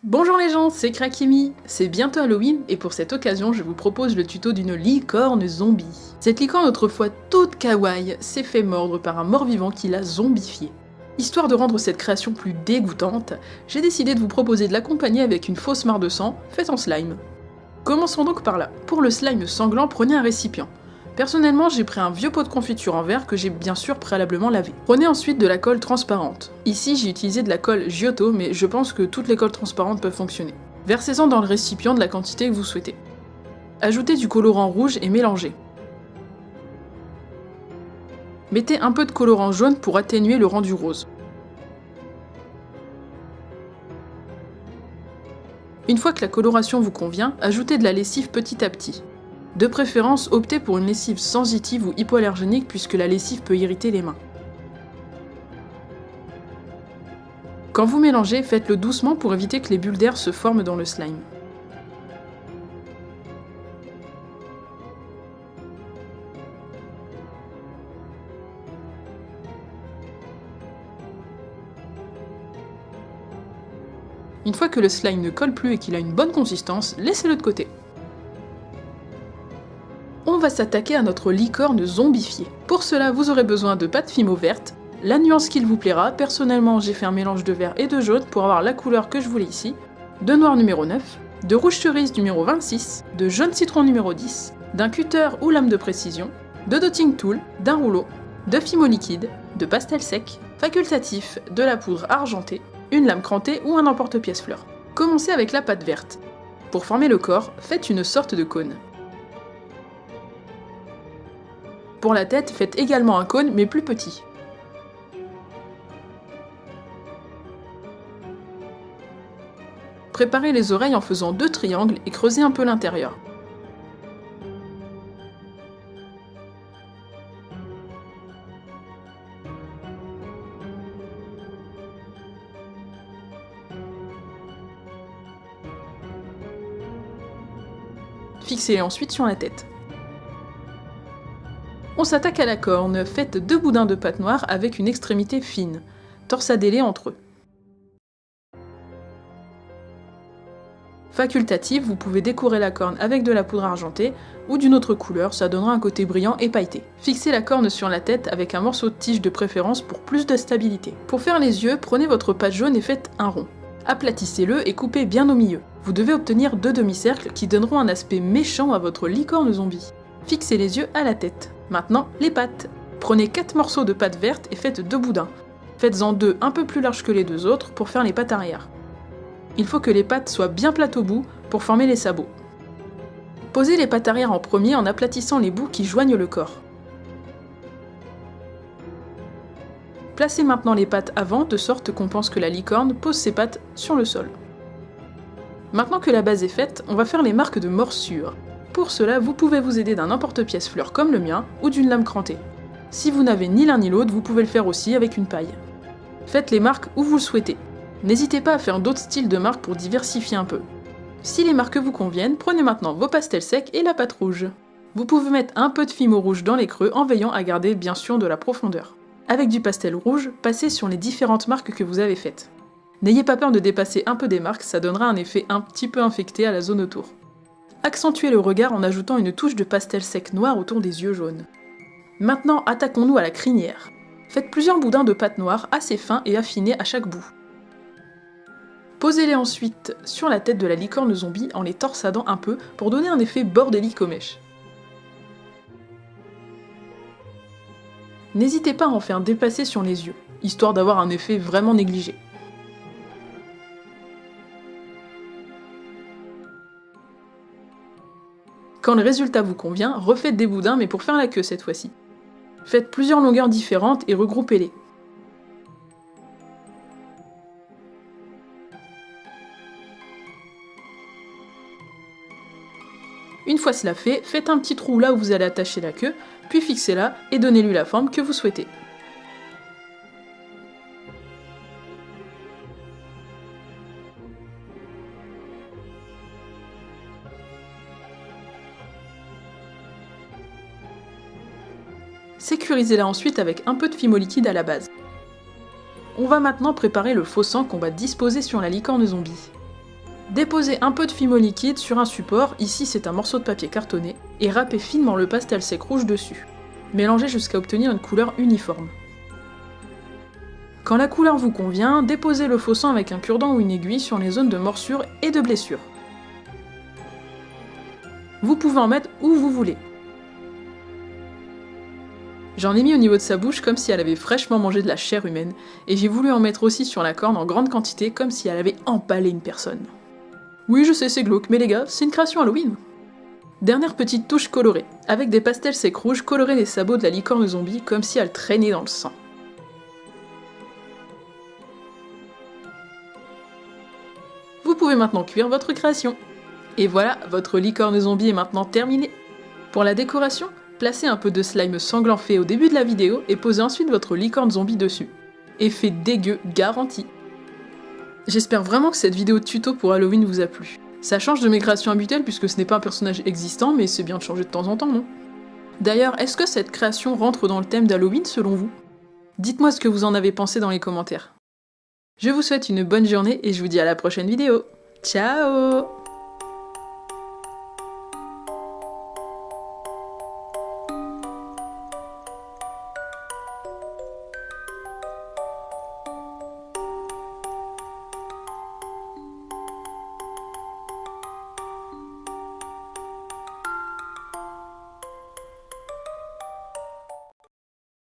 Bonjour les gens, c'est Krakimi. C'est bientôt Halloween et pour cette occasion je vous propose le tuto d'une licorne zombie. Cette licorne autrefois toute kawaii s'est fait mordre par un mort-vivant qui l'a zombifiée. Histoire de rendre cette création plus dégoûtante, j'ai décidé de vous proposer de l'accompagner avec une fausse mare de sang faite en slime. Commençons donc par là. Pour le slime sanglant, prenez un récipient. Personnellement, j'ai pris un vieux pot de confiture en verre que j'ai bien sûr préalablement lavé. Prenez ensuite de la colle transparente. Ici, j'ai utilisé de la colle Giotto, mais je pense que toutes les colles transparentes peuvent fonctionner. Versez-en dans le récipient de la quantité que vous souhaitez. Ajoutez du colorant rouge et mélangez. Mettez un peu de colorant jaune pour atténuer le rendu rose. Une fois que la coloration vous convient, ajoutez de la lessive petit à petit. De préférence, optez pour une lessive sensitive ou hypoallergénique puisque la lessive peut irriter les mains. Quand vous mélangez, faites-le doucement pour éviter que les bulles d'air se forment dans le slime. Une fois que le slime ne colle plus et qu'il a une bonne consistance, laissez-le de côté. On va s'attaquer à notre licorne zombifiée. Pour cela, vous aurez besoin de pâte Fimo verte, la nuance qu'il vous plaira. Personnellement, j'ai fait un mélange de vert et de jaune pour avoir la couleur que je voulais ici, de noir numéro 9, de rouge cerise numéro 26, de jaune citron numéro 10, d'un cutter ou lame de précision, de dotting tool, d'un rouleau, de Fimo liquide, de pastel sec, facultatif, de la poudre argentée, une lame crantée ou un emporte-pièce fleur. Commencez avec la pâte verte. Pour former le corps, faites une sorte de cône. Pour la tête, faites également un cône, mais plus petit. Préparez les oreilles en faisant 2 triangles et creusez un peu l'intérieur. Fixez-les ensuite sur la tête. On s'attaque à la corne, faites 2 boudins de pâte noire avec une extrémité fine. Torsadez-les entre eux. Facultatif, vous pouvez décorer la corne avec de la poudre argentée ou d'une autre couleur, ça donnera un côté brillant et pailleté. Fixez la corne sur la tête avec un morceau de tige de préférence pour plus de stabilité. Pour faire les yeux, prenez votre pâte jaune et faites un rond. Aplatissez-le et coupez bien au milieu. Vous devez obtenir 2 demi-cercles qui donneront un aspect méchant à votre licorne zombie. Fixez les yeux à la tête. Maintenant, les pattes. Prenez 4 morceaux de pâte verte et faites 2 boudins. Faites-en 2 un peu plus larges que les 2 autres pour faire les pattes arrière. Il faut que les pattes soient bien plates au bout pour former les sabots. Posez les pattes arrière en premier en aplatissant les bouts qui joignent le corps. Placez maintenant les pattes avant de sorte qu'on pense que la licorne pose ses pattes sur le sol. Maintenant que la base est faite, on va faire les marques de morsure. Pour cela, vous pouvez vous aider d'un emporte-pièce fleur comme le mien ou d'une lame crantée. Si vous n'avez ni l'un ni l'autre, vous pouvez le faire aussi avec une paille. Faites les marques où vous le souhaitez. N'hésitez pas à faire d'autres styles de marques pour diversifier un peu. Si les marques vous conviennent, prenez maintenant vos pastels secs et la pâte rouge. Vous pouvez mettre un peu de Fimo rouge dans les creux en veillant à garder bien sûr de la profondeur. Avec du pastel rouge, passez sur les différentes marques que vous avez faites. N'ayez pas peur de dépasser un peu des marques, ça donnera un effet un petit peu infecté à la zone autour. Accentuez le regard en ajoutant une touche de pastel sec noir autour des yeux jaunes. Maintenant, attaquons-nous à la crinière. Faites plusieurs boudins de pâte noire assez fins et affinés à chaque bout. Posez-les ensuite sur la tête de la licorne zombie en les torsadant un peu pour donner un effet bordélique aux mèches. N'hésitez pas à en faire dépasser sur les yeux, histoire d'avoir un effet vraiment négligé. Quand le résultat vous convient, refaites des boudins mais pour faire la queue cette fois-ci. Faites plusieurs longueurs différentes et regroupez-les. Une fois cela fait, faites un petit trou là où vous allez attacher la queue, puis fixez-la et donnez-lui la forme que vous souhaitez. Sécurisez-la ensuite avec un peu de Fimo liquide à la base. On va maintenant préparer le faux sang qu'on va disposer sur la licorne zombie. Déposez un peu de fimo liquide sur un support, ici c'est un morceau de papier cartonné, et râpez finement le pastel sec rouge dessus. Mélangez jusqu'à obtenir une couleur uniforme. Quand la couleur vous convient, déposez le faux sang avec un cure-dent ou une aiguille sur les zones de morsure et de blessure. Vous pouvez en mettre où vous voulez. J'en ai mis au niveau de sa bouche comme si elle avait fraîchement mangé de la chair humaine, et j'ai voulu en mettre aussi sur la corne en grande quantité comme si elle avait empalé une personne. Oui, je sais, c'est glauque, mais les gars, c'est une création Halloween. Dernière petite touche colorée. Avec des pastels secs rouges, colorez les sabots de la licorne zombie comme si elle traînait dans le sang. Vous pouvez maintenant cuire votre création. Et voilà, votre licorne zombie est maintenant terminée. Pour la décoration, placez un peu de slime sanglant fait au début de la vidéo et posez ensuite votre licorne zombie dessus. Effet dégueu garanti. J'espère vraiment que cette vidéo tuto pour Halloween vous a plu. Ça change de mes créations habituelles puisque ce n'est pas un personnage existant, mais c'est bien de changer de temps en temps, non? D'ailleurs, est-ce que cette création rentre dans le thème d'Halloween selon vous? Dites-moi ce que vous en avez pensé dans les commentaires. Je vous souhaite une bonne journée et je vous dis à la prochaine vidéo. Ciao!